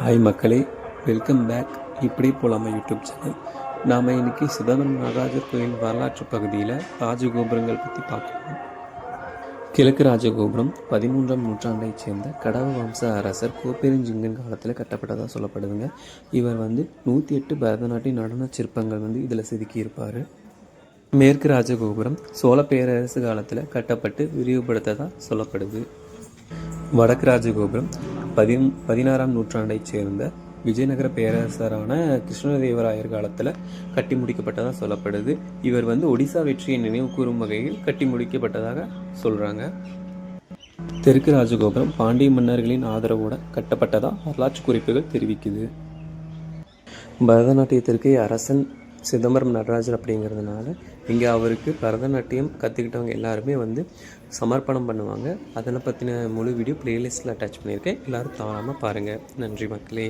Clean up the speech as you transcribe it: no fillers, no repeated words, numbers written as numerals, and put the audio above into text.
Hi மக்களே, welcome back. இப்படி போகலாமா யூடியூப் சேனல். நாம் இன்றைக்கி சிதம்பரம் நடராஜர் கோயில் வரலாற்று பகுதியில் ராஜகோபுரங்கள் பற்றி பார்க்கலாம். கிழக்கு ராஜகோபுரம் 13ஆம் நூற்றாண்டைச் சேர்ந்த கடவ வம்ச அரசர் கோப்பெருஞ்சிங்கன் காலத்தில் கட்டப்பட்டதாக சொல்லப்படுதுங்க. இவர் 108 பரதநாட்டிய நடன சிற்பங்கள் இதில் செதுக்கியிருப்பார். மேற்கு ராஜகோபுரம் சோழ பேரரசு காலத்தில் கட்டப்பட்டு விரிவுபடுத்ததாக சொல்லப்படுது. வடக்கு ராஜகோபுரம் 16ஆம் நூற்றாண்டைச் சேர்ந்த விஜயநகர பேரரசரான கிருஷ்ணதேவராயர் காலத்தில் கட்டி முடிக்கப்பட்டதாக சொல்லப்படுது. இவர் ஒடிசா வெற்றியை நினைவு கூறும் வகையில் கட்டி முடிக்கப்பட்டதாக சொல்கிறாங்க. தெற்கு ராஜகோபுரம் பாண்டிய மன்னர்களின் ஆதரவோடு கட்டப்பட்டதாக வரலாற்று குறிப்புகள் தெரிவிக்குது. பரதநாட்டியத்திற்கு அரசன் சிதம்பரம் நடராஜர் அப்படிங்கிறதுனால இங்கே அவருக்கு பரதநாட்டியம் கற்றுக்கிட்டவங்க எல்லாருமே சமர்ப்பணம் பண்ணுவாங்க. அதனை பற்றின முழு வீடியோ பிளேலிஸ்ட்டில் அட்டாச் பண்ணியிருக்கேன். எல்லோரும் தவறாமல் பாருங்கள். நன்றி மக்களே.